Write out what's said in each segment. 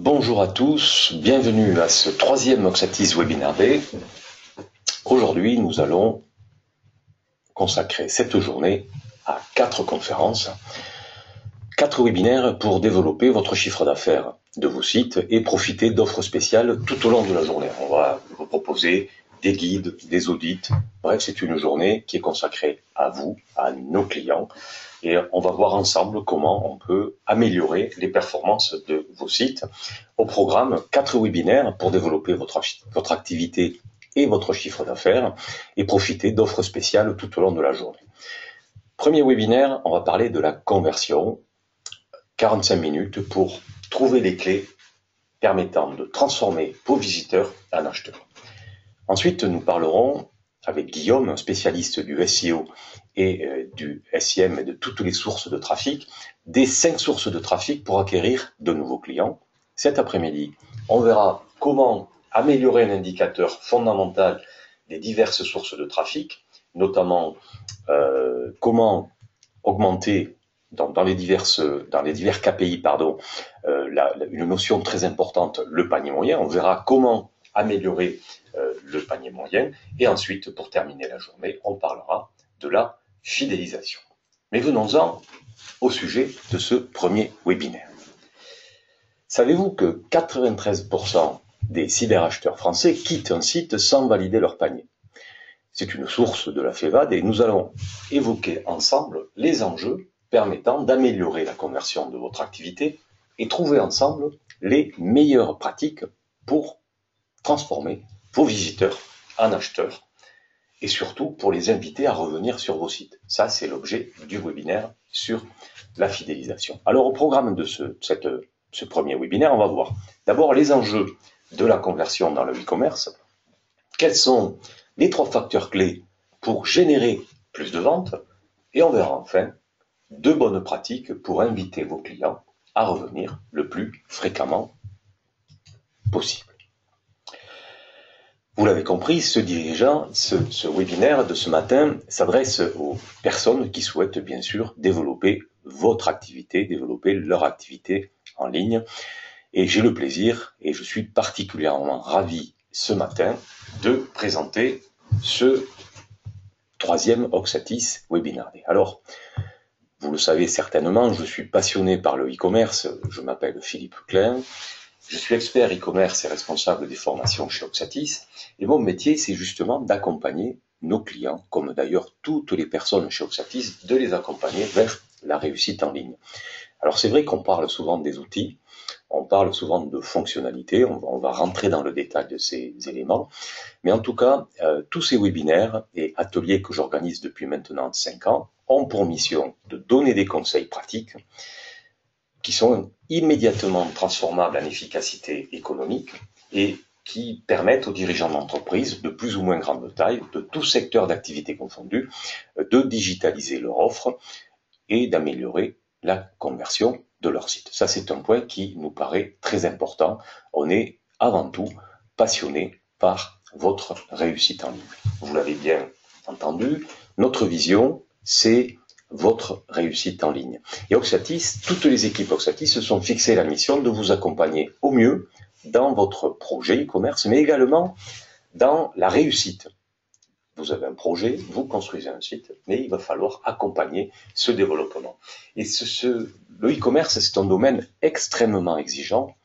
Bonjour à tous, bienvenue à ce troisième Oxatis Webinar Day. Aujourd'hui, nous allons consacrer cette journée à 4 conférences, 4 webinaires pour développer votre chiffre d'affaires de vos sites et profiter d'offres spéciales tout au long de la journée. On va vous proposer des guides, des audits. Bref, c'est une journée qui est consacrée à vous, à nos clients. Et on va voir ensemble comment on peut améliorer les performances de vos sites. Au programme, 4 webinaires pour développer votre activité et votre chiffre d'affaires et profiter d'offres spéciales tout au long de la journée. Premier webinaire, on va parler de la conversion. 45 minutes pour trouver les clés permettant de transformer vos visiteurs en acheteurs. Ensuite, nous parlerons avec Guillaume, un spécialiste du SEO et du SEM et de toutes les sources de trafic, des 5 sources de trafic pour acquérir de nouveaux clients. Cet après-midi, on verra comment améliorer un indicateur fondamental des diverses sources de trafic, notamment comment augmenter dans les divers KPI, une notion très importante, le panier moyen. On verra comment améliorer le panier moyen. Et ensuite, pour terminer la journée, on parlera de la fidélisation. Mais venons-en au sujet de ce premier webinaire. Savez-vous que 93% des cyberacheteurs français quittent un site sans valider leur panier? C'est une source de la FEVAD et nous allons évoquer ensemble les enjeux permettant d'améliorer la conversion de votre activité et trouver ensemble les meilleures pratiques pour transformer vos visiteurs en acheteurs et surtout pour les inviter à revenir sur vos sites. Ça, c'est l'objet du webinaire sur la fidélisation. Alors, au programme de ce premier webinaire, on va voir d'abord les enjeux de la conversion dans le e-commerce. Quels sont les 3 facteurs clés pour générer plus de ventes? Et on verra enfin 2 bonnes pratiques pour inviter vos clients à revenir le plus fréquemment possible. Vous l'avez compris, ce webinaire de ce matin s'adresse aux personnes qui souhaitent bien sûr développer votre activité, développer leur activité en ligne. Et j'ai le plaisir, et je suis particulièrement ravi ce matin, de présenter ce troisième Oxatis Webinar Day. Alors, vous le savez certainement, je suis passionné par le e-commerce, je m'appelle Philippe Klein. Je suis expert e-commerce et responsable des formations chez Oxatis. Et mon métier, c'est justement d'accompagner nos clients, comme d'ailleurs toutes les personnes chez Oxatis, de les accompagner vers la réussite en ligne. Alors c'est vrai qu'on parle souvent des outils, on parle souvent de fonctionnalités, on va rentrer dans le détail de ces éléments. Mais en tout cas, tous ces webinaires et ateliers que j'organise depuis maintenant 5 ans ont pour mission de donner des conseils pratiques qui sont immédiatement transformables en efficacité économique et qui permettent aux dirigeants d'entreprise de plus ou moins grande taille, de tout secteur d'activité confondu, de digitaliser leur offre et d'améliorer la conversion de leur site. Ça, c'est un point qui nous paraît très important. On est avant tout passionné par votre réussite en ligne. Vous l'avez bien entendu, notre vision, c'est votre réussite en ligne. Et Oxatis, toutes les équipes Oxatis se sont fixées la mission de vous accompagner au mieux dans votre projet e-commerce, mais également dans la réussite. Vous avez un projet, vous construisez un site, mais il va falloir accompagner ce développement. Et le e-commerce, c'est un domaine extrêmement exigeant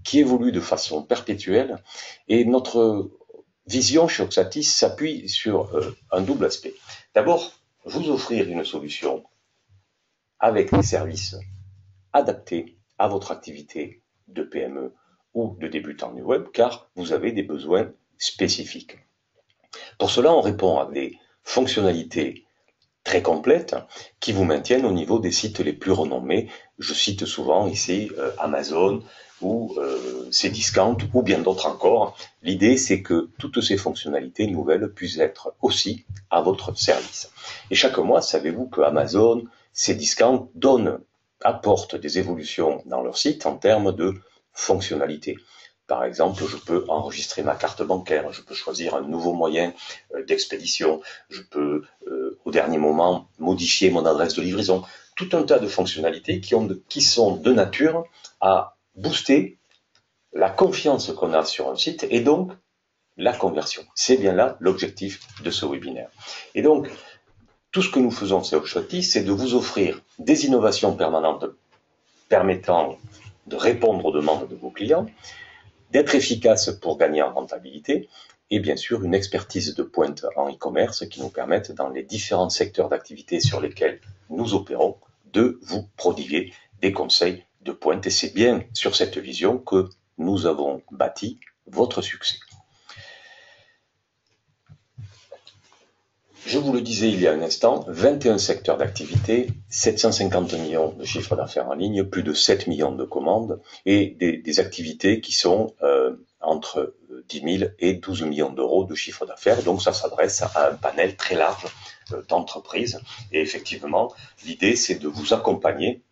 qui évolue de façon perpétuelle et notre vision chez Oxatis s'appuie sur un double aspect. D'abord, vous offrir une solution avec des services adaptés à votre activité de PME ou de débutant du web, car vous avez des besoins spécifiques. Pour cela, on répond à des fonctionnalités très complètes qui vous maintiennent au niveau des sites les plus renommés. Je cite souvent ici Amazon ou Cdiscount ou bien d'autres encore. L'idée, c'est que toutes ces fonctionnalités nouvelles puissent être aussi à votre service. Et chaque mois, savez-vous que Amazon, Cdiscount apportent des évolutions dans leur site en termes de fonctionnalités. Par exemple, je peux enregistrer ma carte bancaire, je peux choisir un nouveau moyen d'expédition, je peux au dernier moment modifier mon adresse de livraison. Tout un tas de fonctionnalités qui sont de nature à booster la confiance qu'on a sur un site et donc la conversion. C'est bien là l'objectif de ce webinaire. Et donc, tout ce que nous faisons chez Hotshotty, c'est de vous offrir des innovations permanentes permettant de répondre aux demandes de vos clients, d'être efficace pour gagner en rentabilité, et bien sûr une expertise de pointe en e-commerce qui nous permette, dans les différents secteurs d'activité sur lesquels nous opérons, de vous prodiguer des conseils de pointe. Et c'est bien sur cette vision que nous avons bâti votre succès. Je vous le disais il y a un instant, 21 secteurs d'activité, 750 millions de chiffres d'affaires en ligne, plus de 7 millions de commandes et des activités qui sont entre 10 000 et 12 millions d'euros de chiffre d'affaires. Donc ça s'adresse à un panel très large d'entreprises. Et effectivement, l'idée c'est de vous accompagner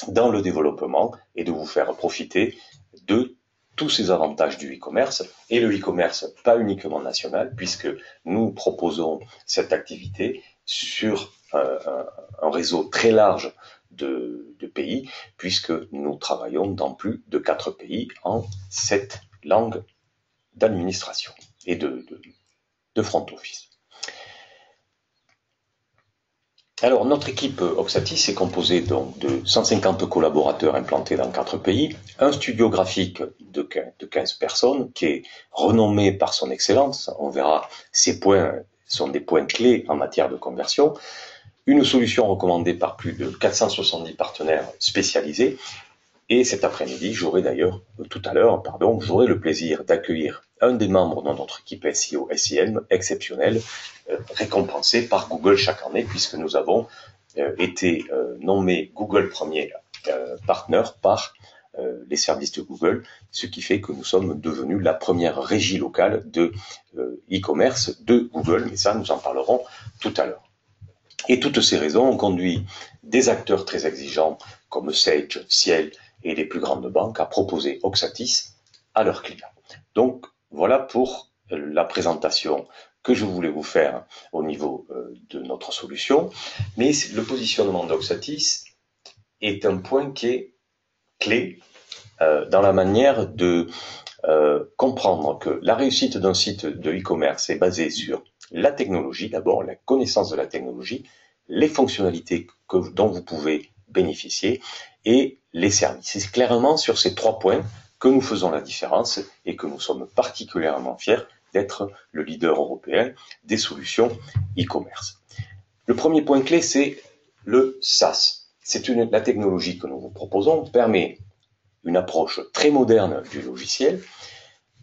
dans le développement et de vous faire profiter de tous ces avantages du e-commerce, et le e-commerce pas uniquement national, puisque nous proposons cette activité sur un réseau très large de pays, puisque nous travaillons dans plus de 4 pays en 7 langues d'administration et de front office. Alors, notre équipe Oxatis est composée donc de 150 collaborateurs implantés dans 4 pays, un studio graphique de 15 personnes qui est renommé par son excellence. On verra, ces points sont des points clés en matière de conversion. Une solution recommandée par plus de 470 partenaires spécialisés. Et cet après-midi, j'aurai le plaisir d'accueillir un des membres de notre équipe SEO SEM exceptionnel, récompensé par Google chaque année, puisque nous avons été nommés Google premier partner par les services de Google, ce qui fait que nous sommes devenus la première régie locale de e-commerce de Google, mais ça nous en parlerons tout à l'heure. Et toutes ces raisons ont conduit des acteurs très exigeants comme Sage, Ciel et les plus grandes banques à proposer Oxatis à leurs clients. Donc voilà pour la présentation que je voulais vous faire au niveau de notre solution. Mais le positionnement d'Oxatis est un point qui est clé dans la manière de comprendre que la réussite d'un site de e-commerce est basée sur la technologie, d'abord la connaissance de la technologie, les fonctionnalités dont vous pouvez bénéficier et les services. C'est clairement sur ces 3 points que nous faisons la différence et que nous sommes particulièrement fiers d'être le leader européen des solutions e-commerce. Le premier point clé, c'est le SaaS. La technologie que nous vous proposons permet une approche très moderne du logiciel.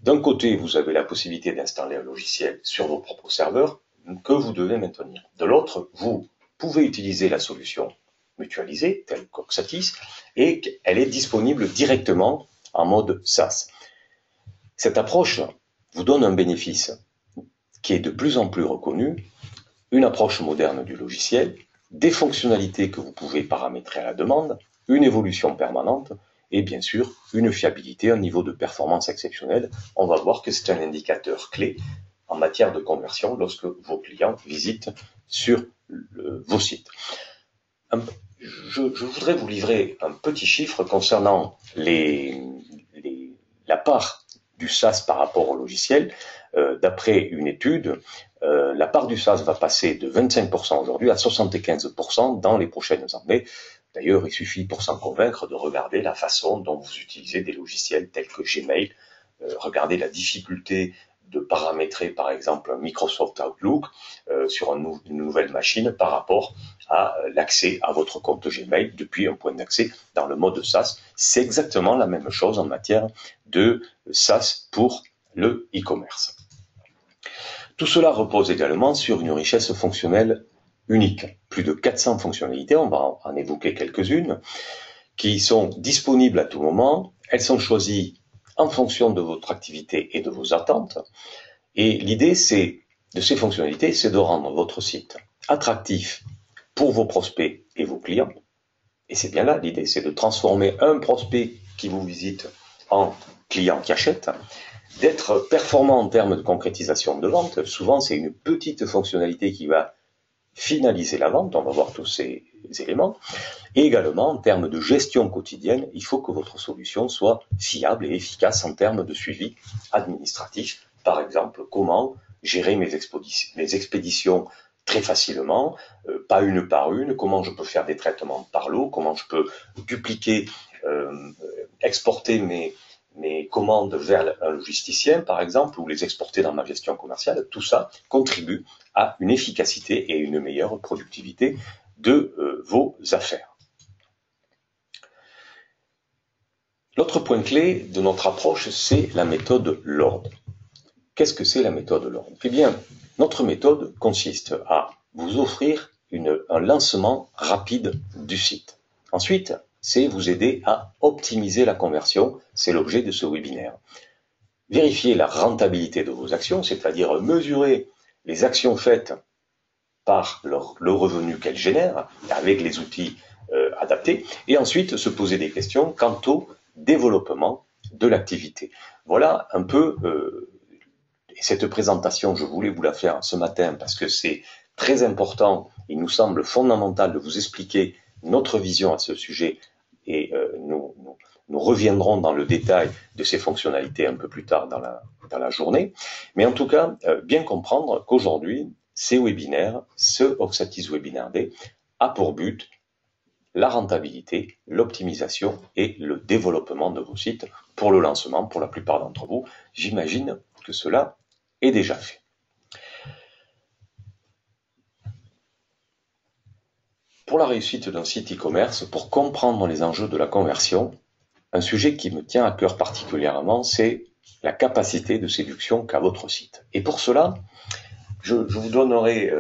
D'un côté, vous avez la possibilité d'installer un logiciel sur vos propres serveurs que vous devez maintenir. De l'autre, vous pouvez utiliser la solution mutualisée, telle qu'Oxatis, et elle est disponible directement en mode SaaS. Cette approche vous donne un bénéfice qui est de plus en plus reconnu, une approche moderne du logiciel, des fonctionnalités que vous pouvez paramétrer à la demande, une évolution permanente, et bien sûr, une fiabilité, un niveau de performance exceptionnel. On va voir que c'est un indicateur clé en matière de conversion lorsque vos clients visitent sur vos sites. Je voudrais vous livrer un petit chiffre concernant la part du SaaS par rapport au logiciel. D'après une étude, la part du SaaS va passer de 25% aujourd'hui à 75% dans les prochaines années. D'ailleurs, il suffit pour s'en convaincre de regarder la façon dont vous utilisez des logiciels tels que Gmail, regardez la difficulté de paramétrer par exemple un Microsoft Outlook sur une nouvelle machine par rapport à l'accès à votre compte Gmail depuis un point d'accès dans le mode SaaS. C'est exactement la même chose en matière de SaaS pour le e-commerce. Tout cela repose également sur une richesse fonctionnelle unique. Plus de 400 fonctionnalités, on va en évoquer quelques-unes, qui sont disponibles à tout moment. Elles sont choisies en fonction de votre activité et de vos attentes. Et l'idée de ces fonctionnalités, c'est de rendre votre site attractif pour vos prospects et vos clients. Et c'est bien là l'idée, c'est de transformer un prospect qui vous visite en client qui achète, d'être performant en termes de concrétisation de vente. Souvent, c'est une petite fonctionnalité qui va finaliser la vente, on va voir tous ces éléments, et également en termes de gestion quotidienne, il faut que votre solution soit fiable et efficace en termes de suivi administratif. Par exemple, comment gérer mes expéditions très facilement, pas une par une, comment je peux faire des traitements par lot, comment je peux dupliquer, exporter mes commandes vers un logisticien, par exemple, ou les exporter dans ma gestion commerciale. Tout ça contribue à une efficacité et une meilleure productivité de vos affaires. L'autre point clé de notre approche, c'est la méthode LORD. Qu'est-ce que c'est la méthode LORD? Eh bien, notre méthode consiste à vous offrir un lancement rapide du site. Ensuite, c'est vous aider à optimiser la conversion, c'est l'objet de ce webinaire. Vérifier la rentabilité de vos actions, c'est-à-dire mesurer les actions faites par le revenu qu'elles génèrent avec les outils adaptés, et ensuite se poser des questions quant au développement de l'activité. Voilà un peu, cette présentation, je voulais vous la faire ce matin parce que c'est très important, il nous semble fondamental de vous expliquer notre vision à ce sujet, et nous reviendrons dans le détail de ces fonctionnalités un peu plus tard dans la journée. Mais en tout cas, bien comprendre qu'aujourd'hui, ces webinaires, ce Oxatis Webinar Day, a pour but la rentabilité, l'optimisation et le développement de vos sites pour le lancement. Pour la plupart d'entre vous, j'imagine que cela est déjà fait. Pour la réussite d'un site e-commerce, pour comprendre les enjeux de la conversion, un sujet qui me tient à cœur particulièrement, c'est la capacité de séduction qu'a votre site. Et pour cela, je vous donnerai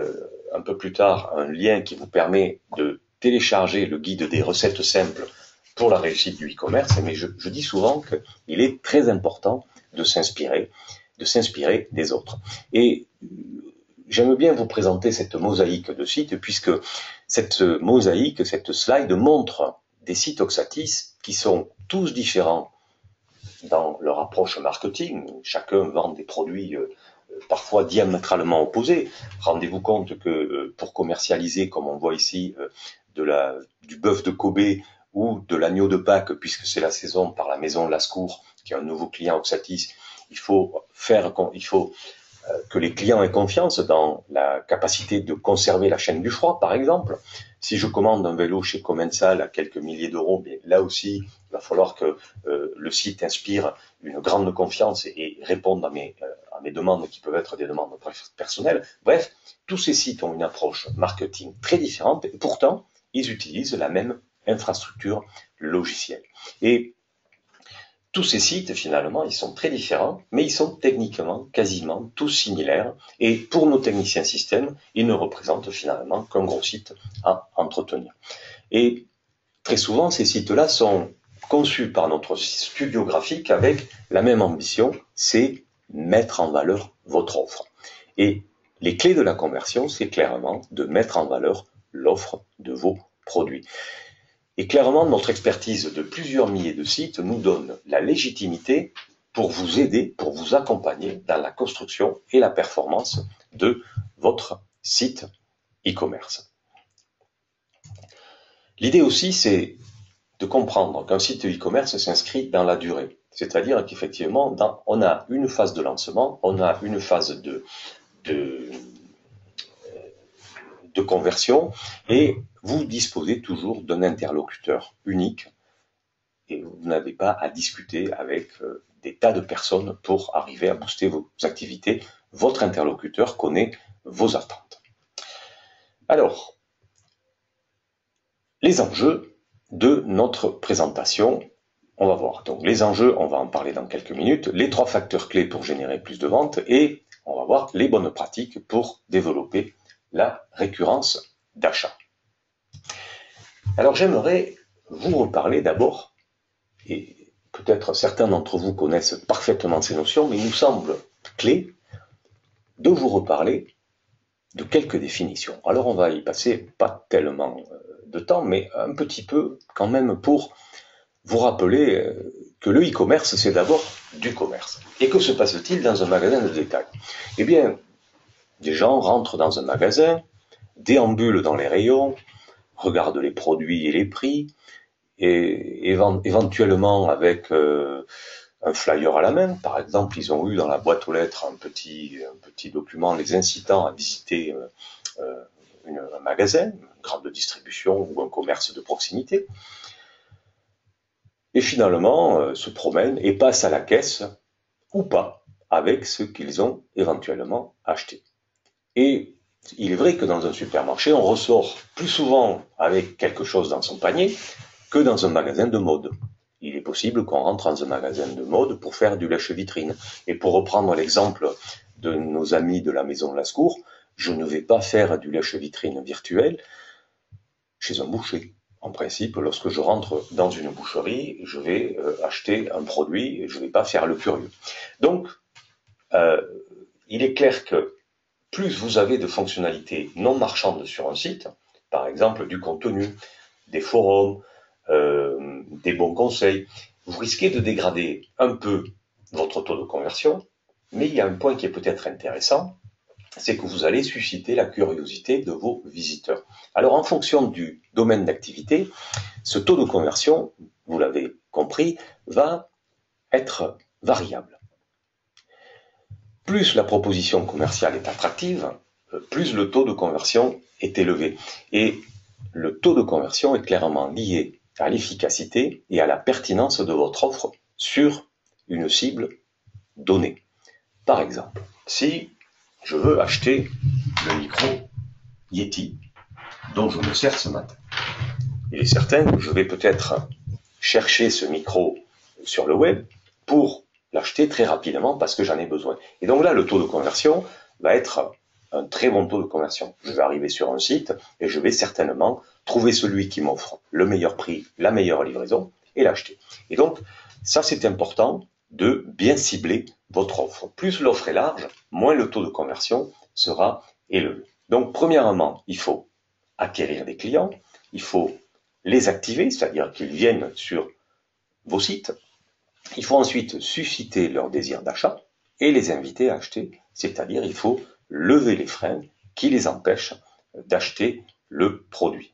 un peu plus tard un lien qui vous permet de télécharger le guide des recettes simples pour la réussite du e-commerce, mais je dis souvent qu'il est très important de s'inspirer des autres. Et j'aime bien vous présenter cette mosaïque de sites, puisque cette mosaïque, cette slide montre des sites Oxatis qui sont tous différents dans leur approche marketing. Chacun vend des produits parfois diamétralement opposés. Rendez-vous compte que pour commercialiser, comme on voit ici, du bœuf de Kobe ou de l'agneau de Pâques, puisque c'est la saison par la maison Lascours, qui est un nouveau client Oxatis, il faut que les clients aient confiance dans la capacité de conserver la chaîne du froid, par exemple. Si je commande un vélo chez Commensal à quelques milliers d'euros, là aussi, il va falloir que le site inspire une grande confiance et réponde à mes demandes qui peuvent être des demandes personnelles. Bref, tous ces sites ont une approche marketing très différente et pourtant, ils utilisent la même infrastructure logicielle. Et tous ces sites, finalement, ils sont très différents, mais ils sont techniquement quasiment tous similaires. Et pour nos techniciens système, ils ne représentent finalement qu'un gros site à entretenir. Et très souvent, ces sites-là sont conçus par notre studio graphique avec la même ambition, c'est mettre en valeur votre offre. Et les clés de la conversion, c'est clairement de mettre en valeur l'offre de vos produits. Et clairement, notre expertise de plusieurs milliers de sites nous donne la légitimité pour vous aider, pour vous accompagner dans la construction et la performance de votre site e-commerce. L'idée aussi, c'est de comprendre qu'un site e-commerce s'inscrit dans la durée. C'est-à-dire qu'effectivement, on a une phase de lancement, on a une phase de conversion, et vous disposez toujours d'un interlocuteur unique et vous n'avez pas à discuter avec des tas de personnes pour arriver à booster vos activités. Votre interlocuteur connaît vos attentes. Alors, les enjeux de notre présentation, on va voir. Donc les enjeux, on va en parler dans quelques minutes, les 3 facteurs clés pour générer plus de ventes, et on va voir les bonnes pratiques pour développer la récurrence d'achat. Alors j'aimerais vous reparler d'abord, et peut-être certains d'entre vous connaissent parfaitement ces notions, mais il nous semble clé de vous reparler de quelques définitions. Alors on va y passer pas tellement de temps, mais un petit peu quand même pour vous rappeler que le e-commerce, c'est d'abord du commerce. Et que se passe-t-il dans un magasin de détail? Eh bien, des gens rentrent dans un magasin, déambule dans les rayons, regarde les produits et les prix, et éventuellement avec un flyer à la main. Par exemple, ils ont eu dans la boîte aux lettres un petit document les incitant à visiter un magasin, une grande distribution ou un commerce de proximité. Et finalement, se promènent et passent à la caisse, ou pas, avec ce qu'ils ont éventuellement acheté. Et il est vrai que dans un supermarché, on ressort plus souvent avec quelque chose dans son panier que dans un magasin de mode. Il est possible qu'on rentre dans un magasin de mode pour faire du lèche-vitrine. Et pour reprendre l'exemple de nos amis de la maison Lascours, je ne vais pas faire du lèche-vitrine virtuel chez un boucher. En principe, lorsque je rentre dans une boucherie, je vais acheter un produit et je ne vais pas faire le curieux. Donc, il est clair que plus vous avez de fonctionnalités non marchandes sur un site, par exemple du contenu, des forums, des bons conseils, vous risquez de dégrader un peu votre taux de conversion, mais il y a un point qui est peut-être intéressant, c'est que vous allez susciter la curiosité de vos visiteurs. Alors en fonction du domaine d'activité, ce taux de conversion, vous l'avez compris, va être variable. Plus la proposition commerciale est attractive, plus le taux de conversion est élevé. Et le taux de conversion est clairement lié à l'efficacité et à la pertinence de votre offre sur une cible donnée. Par exemple, si je veux acheter le micro Yeti dont je me sers ce matin, il est certain que je vais peut-être chercher ce micro sur le web pour l'acheter très rapidement parce que j'en ai besoin. Et donc là, le taux de conversion va être un très bon taux de conversion. Je vais arriver sur un site et je vais certainement trouver celui qui m'offre le meilleur prix, la meilleure livraison et l'acheter. Et donc, ça c'est important de bien cibler votre offre. Plus l'offre est large, moins le taux de conversion sera élevé. Donc, premièrement, il faut acquérir des clients, il faut les activer, c'est-à-dire qu'ils viennent sur vos sites. Il faut ensuite susciter leur désir d'achat et les inviter à acheter, c'est-à-dire il faut lever les freins qui les empêchent d'acheter le produit.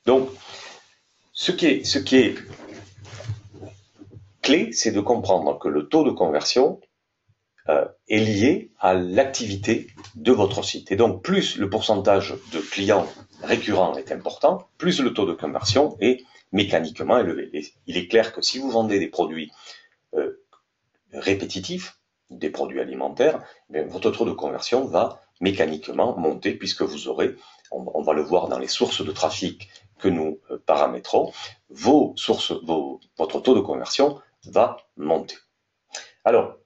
Donc, ce qui est clé, c'est de comprendre que le taux de conversion est lié à l'activité de votre site. Et donc, plus le pourcentage de clients récurrents est important, plus le taux de conversion est mécaniquement élevé. Et il est clair que si vous vendez des produits répétitifs, des produits alimentaires, bien, votre taux de conversion va mécaniquement monter puisque vous aurez, on va le voir dans les sources de trafic que nous paramétrons, votre taux de conversion va monter. Alors,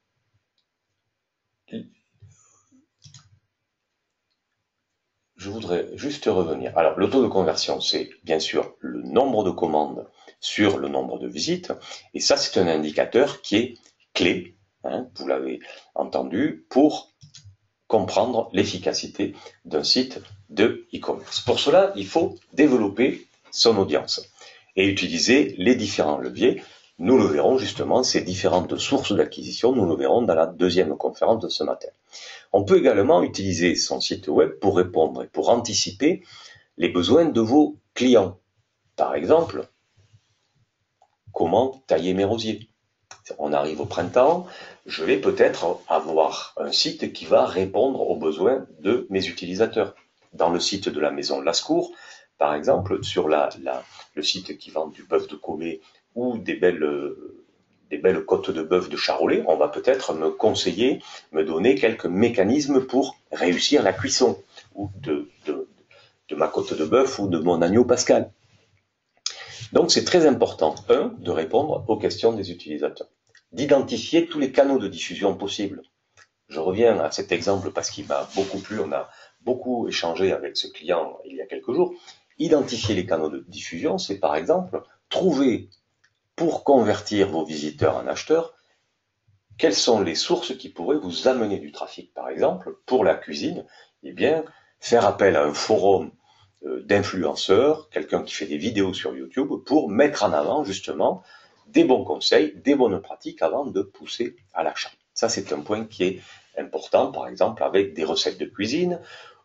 je voudrais juste revenir. Alors, le taux de conversion, c'est bien sûr le nombre de commandes sur le nombre de visites. Et ça, c'est un indicateur qui est clé, hein, vous l'avez entendu, pour comprendre l'efficacité d'un site de e-commerce. Pour cela, il faut développer son audience et utiliser les différents leviers. Nous le verrons justement, ces différentes sources d'acquisition, nous le verrons dans la deuxième conférence de ce matin. On peut également utiliser son site web pour répondre et pour anticiper les besoins de vos clients. Par exemple, comment tailler mes rosiers? On arrive au printemps, je vais peut-être avoir un site qui va répondre aux besoins de mes utilisateurs. Dans le site de la maison Lascours, par exemple, sur le site qui vend du bœuf de Comé ou des belles côtes de bœuf de Charolais, on va peut-être me conseiller, me donner quelques mécanismes pour réussir la cuisson ou de ma côte de bœuf ou de mon agneau pascal. Donc c'est très important, de répondre aux questions des utilisateurs, d'identifier tous les canaux de diffusion possibles. Je reviens à cet exemple parce qu'il m'a beaucoup plu, on a beaucoup échangé avec ce client il y a quelques jours. Identifier les canaux de diffusion, c'est par exemple trouver, pour convertir vos visiteurs en acheteurs, quelles sont les sources qui pourraient vous amener du trafic. Par exemple, pour la cuisine, eh bien, faire appel à un forum d'influenceurs, quelqu'un qui fait des vidéos sur YouTube, pour mettre en avant justement des bons conseils, des bonnes pratiques avant de pousser à l'achat. Ça, c'est un point qui est important, par exemple, avec des recettes de cuisine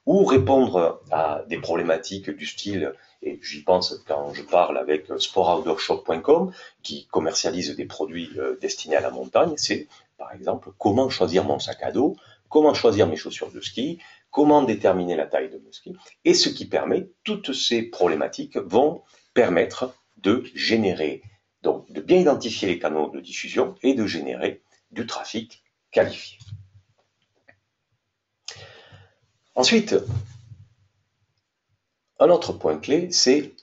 ou répondre à des problématiques du style, et j'y pense quand je parle avec sportoutdoorshop.com, qui commercialise des produits destinés à la montagne, c'est par exemple comment choisir mon sac à dos, comment choisir mes chaussures de ski, comment déterminer la taille de mon ski, et ce qui permet, toutes ces problématiques vont permettre de générer, donc de bien identifier les canaux de diffusion et de générer du trafic qualifié. Ensuite, un autre point clé, c'est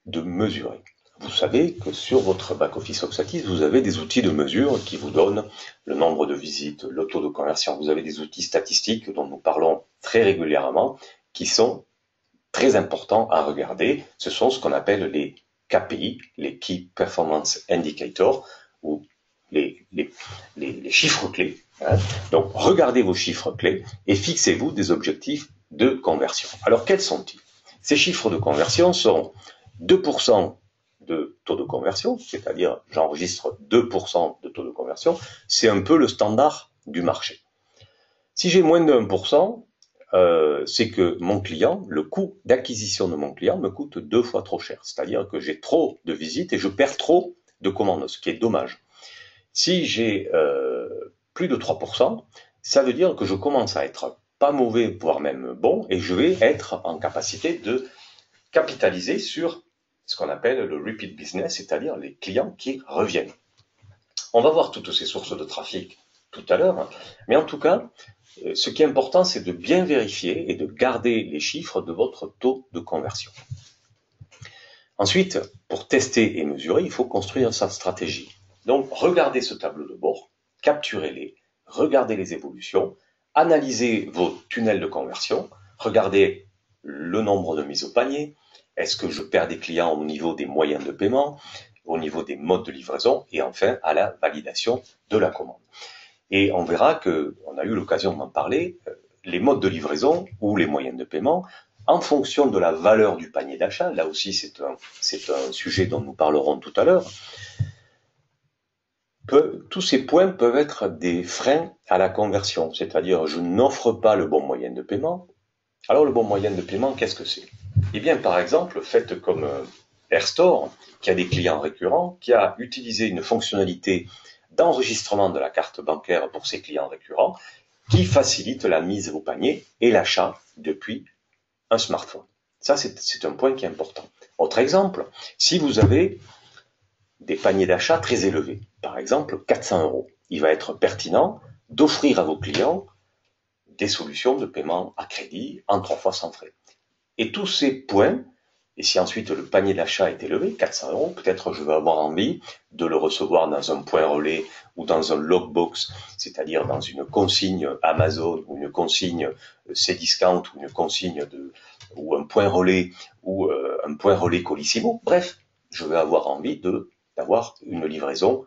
de mesurer. Vous savez que sur votre back-office Oxatis, vous avez des outils de mesure qui vous donnent le nombre de visites, le taux de conversion. Vous avez des outils statistiques dont nous parlons très régulièrement, qui sont très importants à regarder. Ce sont ce qu'on appelle les KPI, les Key Performance Indicators, ou les chiffres clés. Donc, regardez vos chiffres clés et fixez-vous des objectifs de conversion. Alors, quels sont-ils? Ces chiffres de conversion sont 2% de taux de conversion, c'est-à-dire j'enregistre 2% de taux de conversion, c'est un peu le standard du marché. Si j'ai moins de 1%, c'est que mon client, le coût d'acquisition de mon client me coûte 2 fois trop cher, c'est-à-dire que j'ai trop de visites et je perds trop de commandes, ce qui est dommage. Si j'ai plus de 3%, ça veut dire que je commence à être pas mauvais, voire même bon, et je vais être en capacité de capitaliser sur ce qu'on appelle le repeat business, c'est-à-dire les clients qui reviennent. On va voir toutes ces sources de trafic tout à l'heure, mais en tout cas, ce qui est important, c'est de bien vérifier et de garder les chiffres de votre taux de conversion. Ensuite, pour tester et mesurer, il faut construire sa stratégie. Donc, regardez ce tableau de bord, capturez-les, regardez les évolutions, analysez vos tunnels de conversion, regardez le nombre de mises au panier, est-ce que je perds des clients au niveau des moyens de paiement, au niveau des modes de livraison, et enfin à la validation de la commande. Et on verra que, on a eu l'occasion d'en parler, les modes de livraison ou les moyens de paiement, en fonction de la valeur du panier d'achat, là aussi c'est un sujet dont nous parlerons tout à l'heure, tous ces points peuvent être des freins à la conversion, c'est-à-dire je n'offre pas le bon moyen de paiement. Alors le bon moyen de paiement, qu'est-ce que c'est? Eh bien par exemple, faites comme AirStore, qui a des clients récurrents, qui a utilisé une fonctionnalité d'enregistrement de la carte bancaire pour ses clients récurrents, qui facilite la mise au panier et l'achat depuis un smartphone. Ça, c'est un point qui est important. Autre exemple, si vous avez des paniers d'achat très élevés, par exemple 400 €, il va être pertinent d'offrir à vos clients des solutions de paiement à crédit en 3 fois sans frais. Et tous ces points, et si ensuite le panier d'achat est élevé, 400 €, peut-être je vais avoir envie de le recevoir dans un point relais ou dans un logbox, c'est-à-dire dans une consigne Amazon ou une consigne Cdiscount ou une consigne ou un point relais ou un point relais Colissimo. Bref, je vais avoir envie d'avoir une livraison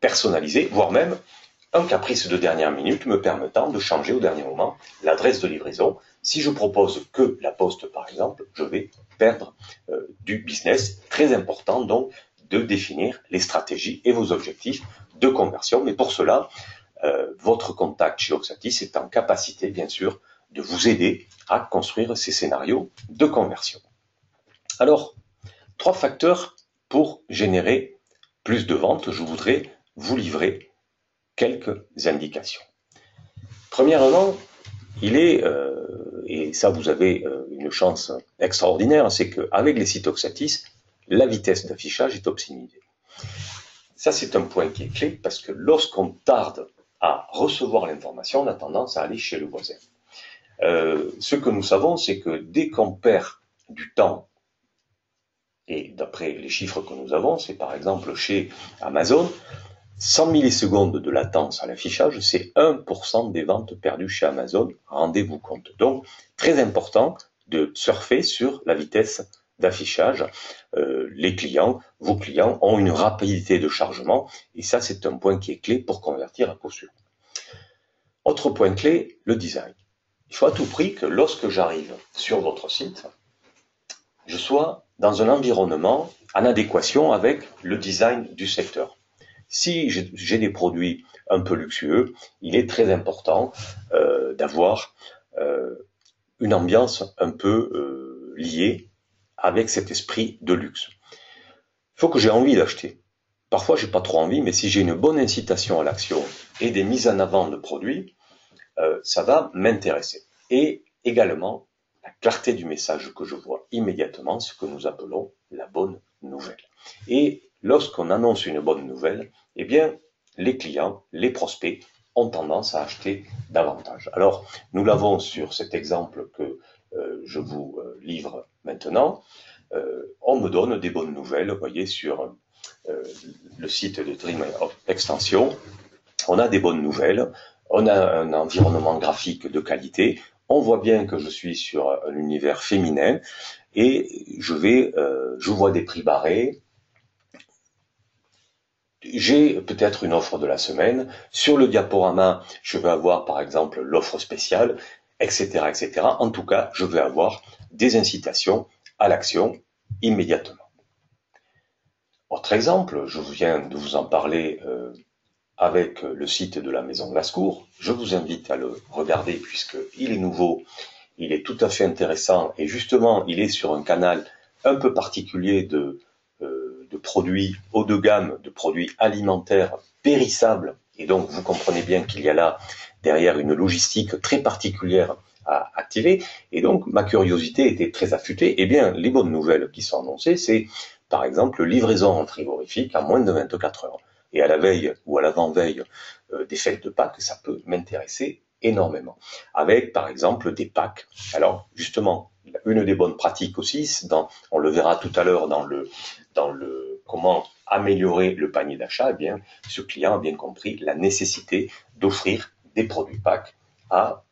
personnalisée, voire même un caprice de dernière minute me permettant de changer au dernier moment l'adresse de livraison. Si je propose que la poste, par exemple, je vais perdre du business. Très important donc de définir les stratégies et vos objectifs de conversion. Mais pour cela, votre contact chez Oxatis est en capacité, bien sûr, de vous aider à construire ces scénarios de conversion. Alors, 3 facteurs pour générer plus de ventes. Je voudrais vous livrer quelques indications. Premièrement, il est, et ça vous avez une chance extraordinaire, c'est qu'avec les sites Oxatis, la vitesse d'affichage est optimisée. Ça, c'est un point qui est clé parce que lorsqu'on tarde à recevoir l'information, on a tendance à aller chez le voisin. Ce que nous savons, c'est que dès qu'on perd du temps, et d'après les chiffres que nous avons, c'est par exemple chez Amazon, 100 millisecondes de latence à l'affichage, c'est 1% des ventes perdues chez Amazon, rendez-vous compte. Donc, très important de surfer sur la vitesse d'affichage. Vos clients ont une rapidité de chargement, et ça, c'est un point qui est clé pour convertir à coup sûr. Autre point clé, le design. Il faut à tout prix que lorsque j'arrive sur votre site, je sois dans un environnement en adéquation avec le design du secteur. Si j'ai des produits un peu luxueux, il est très important d'avoir une ambiance un peu liée avec cet esprit de luxe. Il faut que j'ai envie d'acheter. Parfois, j'ai pas trop envie, mais si j'ai une bonne incitation à l'action et des mises en avant de produits, ça va m'intéresser. Et également, la clarté du message que je vois immédiatement, ce que nous appelons la bonne nouvelle. Et lorsqu'on annonce une bonne nouvelle, eh bien, les clients, les prospects ont tendance à acheter davantage. Alors, nous l'avons sur cet exemple que je vous livre maintenant. On me donne des bonnes nouvelles, vous voyez, sur le site de Dream Extension. On a des bonnes nouvelles, on a un environnement graphique de qualité, on voit bien que je suis sur un univers féminin et je vois des prix barrés. J'ai peut-être une offre de la semaine. Sur le diaporama, je vais avoir par exemple l'offre spéciale, etc., etc. En tout cas, je vais avoir des incitations à l'action immédiatement. Autre exemple, je viens de vous en parler avec le site de la Maison Lascours. Je vous invite à le regarder puisqu'il est nouveau, il est tout à fait intéressant et justement, il est sur un canal un peu particulier de produits haut de gamme, de produits alimentaires périssables. Et donc, vous comprenez bien qu'il y a là derrière une logistique très particulière à activer. Et donc, ma curiosité était très affûtée. Eh bien, les bonnes nouvelles qui sont annoncées, c'est par exemple livraison en frigorifique en moins de 24 heures. Et à la veille ou à l'avant-veille des fêtes de Pâques, ça peut m'intéresser énormément. Avec, par exemple, des packs. Alors, justement, une des bonnes pratiques aussi, on le verra tout à l'heure dans le comment améliorer le panier d'achat, eh bien, ce client a bien compris la nécessité d'offrir des produits packs à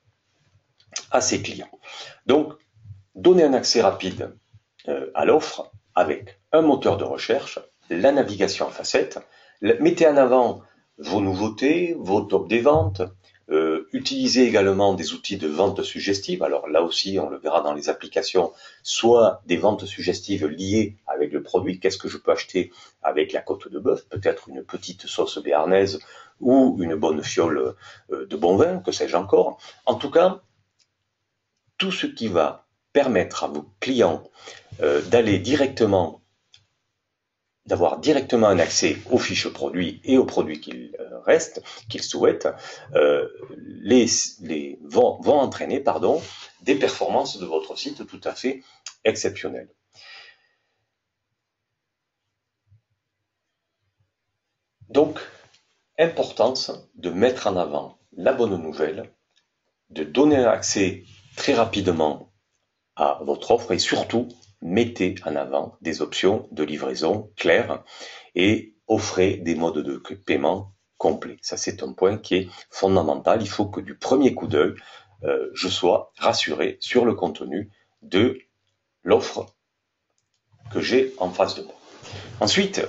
ses clients. Donc, donner un accès rapide à l'offre avec un moteur de recherche, la navigation en facettes, mettez en avant vos nouveautés, vos tops des ventes, utilisez également des outils de vente suggestive. Alors là aussi, on le verra dans les applications, soit des ventes suggestives liées avec le produit. Qu'est-ce que je peux acheter avec la côte de bœuf? Peut-être une petite sauce béarnaise ou une bonne fiole de bon vin, que sais-je encore. En tout cas, tout ce qui va permettre à vos clients d'avoir directement un accès aux fiches produits et aux produits qu'ils souhaitent, vont entraîner des performances de votre site tout à fait exceptionnelles. Donc, importance de mettre en avant la bonne nouvelle, de donner un accès très rapidement à votre offre et surtout, mettez en avant des options de livraison claires et offrez des modes de paiement complets. Ça, c'est un point qui est fondamental. Il faut que du premier coup d'œil, je sois rassuré sur le contenu de l'offre que j'ai en face de moi. Ensuite,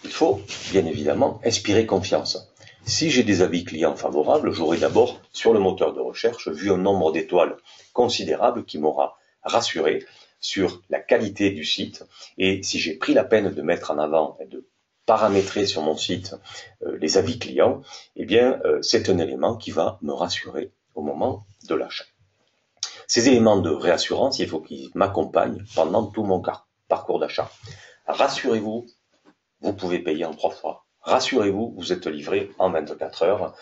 il faut bien évidemment inspirer confiance. Si j'ai des avis clients favorables, j'aurai d'abord sur le moteur de recherche vu un nombre d'étoiles considérable qui m'aura rassuré sur la qualité du site. Et si j'ai pris la peine de mettre en avant et de paramétrer sur mon site les avis clients, eh bien, c'est un élément qui va me rassurer au moment de l'achat. Ces éléments de réassurance, il faut qu'ils m'accompagnent pendant tout mon parcours d'achat. Rassurez-vous, vous pouvez payer en 3 fois. Rassurez-vous, vous êtes livré en 24 heures.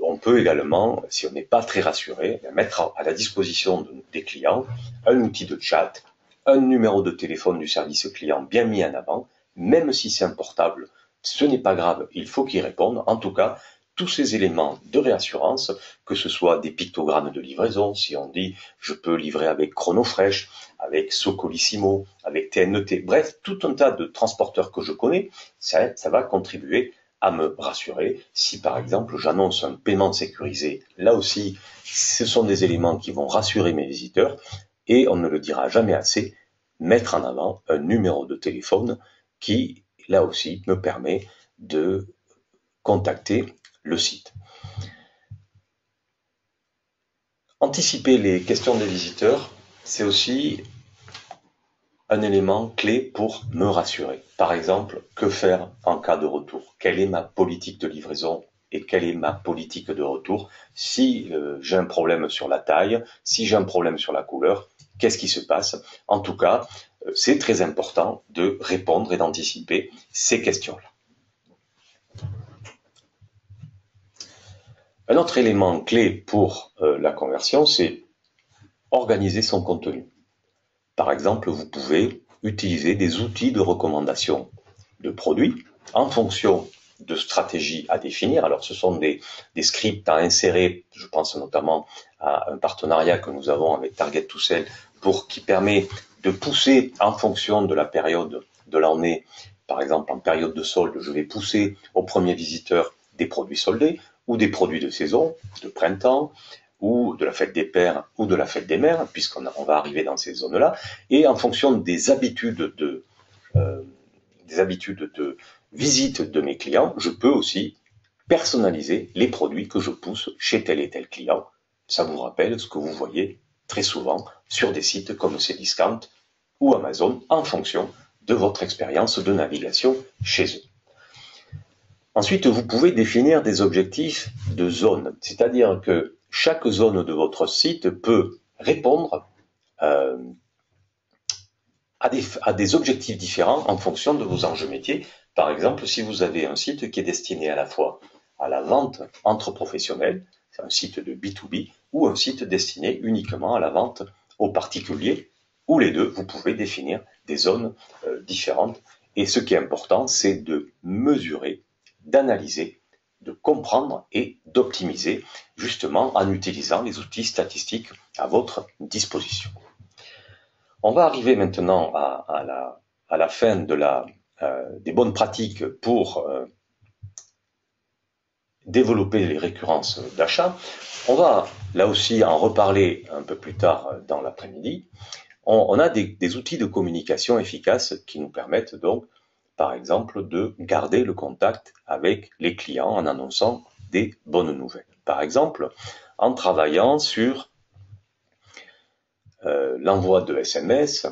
On peut également, si on n'est pas très rassuré, mettre à la disposition des clients un outil de chat, un numéro de téléphone du service client bien mis en avant, même si c'est un portable, ce n'est pas grave, il faut qu'ils répondent. En tout cas, tous ces éléments de réassurance, que ce soit des pictogrammes de livraison, si on dit je peux livrer avec Chronofresh, avec Socolissimo, avec TNT, bref, tout un tas de transporteurs que je connais, ça va contribuer à me rassurer. Si par exemple j'annonce un paiement sécurisé, là aussi, ce sont des éléments qui vont rassurer mes visiteurs et on ne le dira jamais assez, mettre en avant un numéro de téléphone qui, là aussi, me permet de contacter le site. Anticiper les questions des visiteurs, c'est aussi un élément clé pour me rassurer. Par exemple, que faire en cas de retour? Quelle est ma politique de livraison et quelle est ma politique de retour. Si j'ai un problème sur la taille, si j'ai un problème sur la couleur, qu'est-ce qui se passe? En tout cas, c'est très important de répondre et d'anticiper ces questions-là. Un autre élément clé pour la conversion, c'est organiser son contenu. Par exemple, vous pouvez utiliser des outils de recommandation de produits en fonction de stratégies à définir. Alors, ce sont des scripts à insérer. Je pense notamment à un partenariat que nous avons avec Target to Sell qui permet de pousser en fonction de la période de l'année. Par exemple, en période de solde, je vais pousser aux premiers visiteurs des produits soldés ou des produits de saison, de printemps, ou de la fête des pères ou de la fête des mères, puisqu'on va arriver dans ces zones-là, et en fonction des habitudes de visite de mes clients, je peux aussi personnaliser les produits que je pousse chez tel et tel client. Ça vous rappelle ce que vous voyez très souvent sur des sites comme Cdiscount ou Amazon en fonction de votre expérience de navigation chez eux. Ensuite, vous pouvez définir des objectifs de zone, c'est-à-dire que chaque zone de votre site peut répondre à des objectifs différents en fonction de vos enjeux métiers. Par exemple, si vous avez un site qui est destiné à la fois à la vente entre professionnels, c'est un site de B2B, ou un site destiné uniquement à la vente aux particuliers, ou les deux, vous pouvez définir des zones différentes. Et ce qui est important, c'est de mesurer, d'analyser, de comprendre et d'optimiser, justement en utilisant les outils statistiques à votre disposition. On va arriver maintenant à la fin des bonnes pratiques pour développer les récurrences d'achat. On va là aussi en reparler un peu plus tard dans l'après-midi. On a des outils de communication efficaces qui nous permettent donc, par exemple, de garder le contact avec les clients en annonçant des bonnes nouvelles. Par exemple, en travaillant sur l'envoi de SMS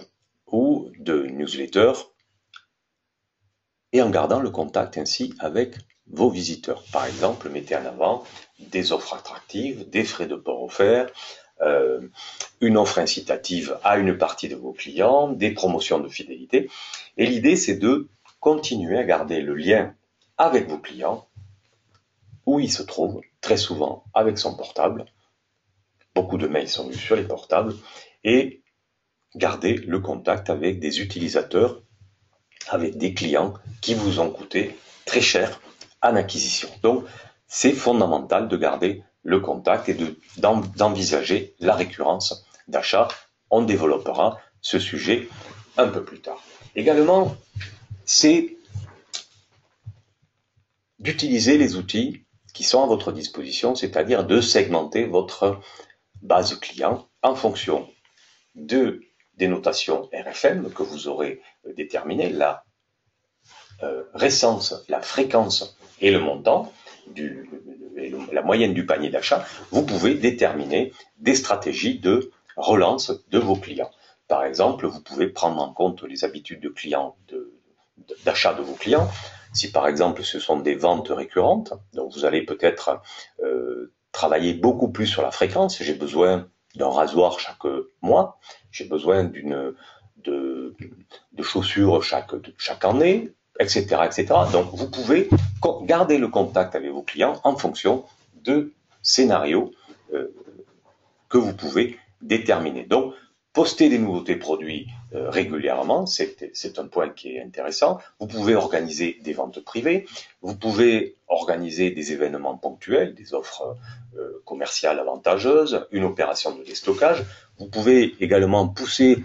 ou de newsletters et en gardant le contact ainsi avec vos visiteurs. Par exemple, mettez en avant des offres attractives, des frais de port offerts, une offre incitative à une partie de vos clients, des promotions de fidélité. Et l'idée, c'est de continuer à garder le lien avec vos clients, où ils se trouvent, très souvent avec son portable. Beaucoup de mails sont vus sur les portables, et garder le contact avec des utilisateurs, avec des clients qui vous ont coûté très cher en acquisition. Donc, c'est fondamental de garder le contact et d'envisager la récurrence d'achat. On développera ce sujet un peu plus tard. Également, c'est d'utiliser les outils qui sont à votre disposition, c'est-à-dire de segmenter votre base client en fonction des notations RFM que vous aurez déterminées, la récence, la fréquence et le montant, la moyenne du panier d'achat. Vous pouvez déterminer des stratégies de relance de vos clients. Par exemple, vous pouvez prendre en compte les habitudes de clients d'achat de vos clients. Si par exemple ce sont des ventes récurrentes, donc vous allez peut-être travailler beaucoup plus sur la fréquence. J'ai besoin d'un rasoir chaque mois, j'ai besoin de chaussures chaque année, etc., etc. Donc vous pouvez garder le contact avec vos clients en fonction de scénarios que vous pouvez déterminer. Donc poster des nouveautés produits régulièrement, c'est un point qui est intéressant. Vous pouvez organiser des ventes privées, vous pouvez organiser des événements ponctuels, des offres commerciales avantageuses, une opération de déstockage. Vous pouvez également pousser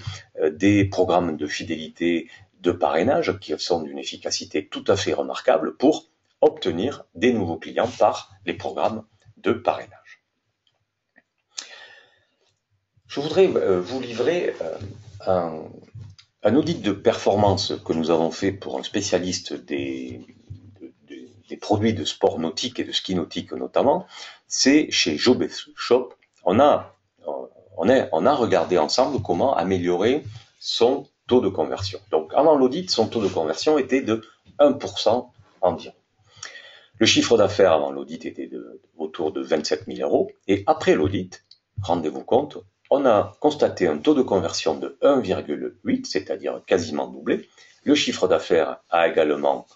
des programmes de fidélité, de parrainage qui sont d'une efficacité tout à fait remarquable pour obtenir des nouveaux clients par les programmes de parrainage. Je voudrais vous livrer un audit de performance que nous avons fait pour un spécialiste des produits de sport nautique et de ski nautique notamment. C'est chez JobShop. On a regardé ensemble comment améliorer son taux de conversion. Donc avant l'audit, son taux de conversion était de 1% environ. Le chiffre d'affaires avant l'audit était autour de 27 000 euros. Et après l'audit, rendez-vous compte, on a constaté un taux de conversion de 1,8, c'est-à-dire quasiment doublé. Le chiffre d'affaires a également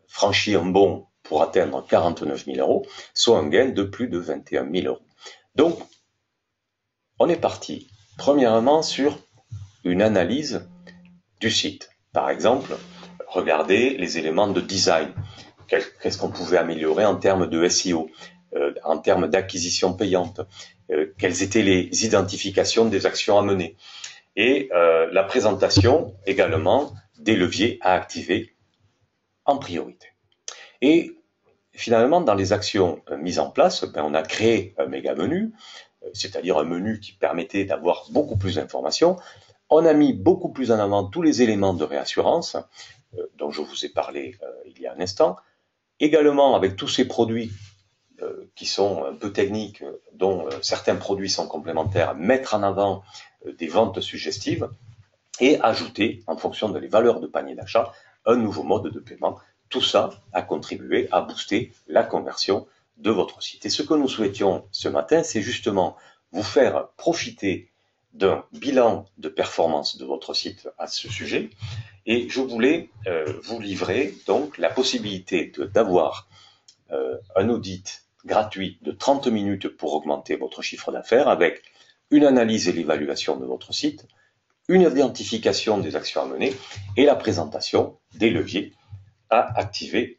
franchi un bond pour atteindre 49 000 euros, soit un gain de plus de 21 000 euros. Donc, on est parti, premièrement, sur une analyse du site. Par exemple, regardez les éléments de design. Qu'est-ce qu'on pouvait améliorer en termes de SEO, en termes d'acquisition payante, quelles étaient les identifications des actions à mener, et la présentation également des leviers à activer en priorité. Et finalement, dans les actions mises en place, on a créé un méga menu, c'est-à-dire un menu qui permettait d'avoir beaucoup plus d'informations. On a mis beaucoup plus en avant tous les éléments de réassurance, dont je vous ai parlé il y a un instant. Également, avec tous ces produits qui sont un peu techniques, dont certains produits sont complémentaires, mettre en avant des ventes suggestives et ajouter, en fonction de les valeurs de panier d'achat, un nouveau mode de paiement. Tout ça a contribué à booster la conversion de votre site. Et ce que nous souhaitions ce matin, c'est justement vous faire profiter d'un bilan de performance de votre site à ce sujet. Et je voulais vous livrer donc la possibilité d'avoir un audit gratuit de 30 minutes pour augmenter votre chiffre d'affaires avec une analyse et l'évaluation de votre site, une identification des actions à mener et la présentation des leviers à activer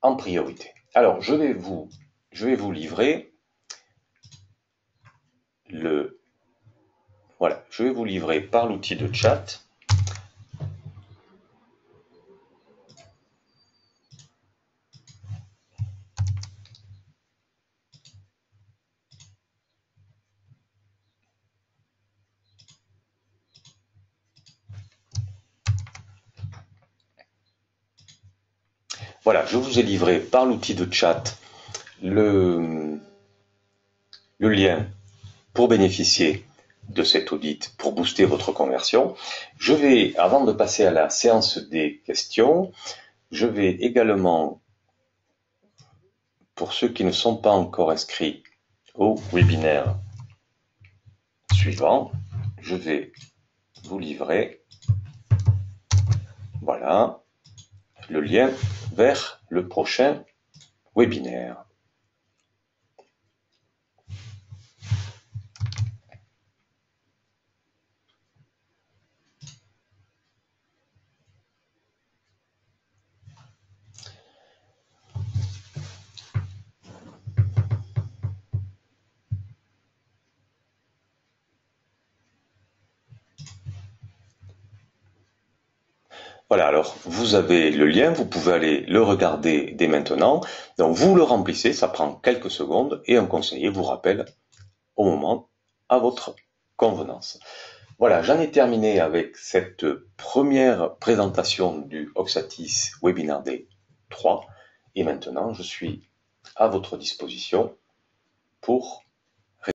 en priorité. Alors, je vais vous livrer je vais vous livrer par l'outil de chat Voilà, je vous ai livré par l'outil de chat le lien pour bénéficier de cet audit, pour booster votre conversion. Je vais, avant de passer à la séance des questions, je vais également, pour ceux qui ne sont pas encore inscrits au webinaire suivant, je vais vous livrer, voilà, le lien vers le prochain webinaire. Voilà, alors vous avez le lien, vous pouvez aller le regarder dès maintenant. Donc vous le remplissez, ça prend quelques secondes et un conseiller vous rappelle au moment à votre convenance. Voilà, j'en ai terminé avec cette première présentation du Oxatis Webinar Day 3 et maintenant je suis à votre disposition pour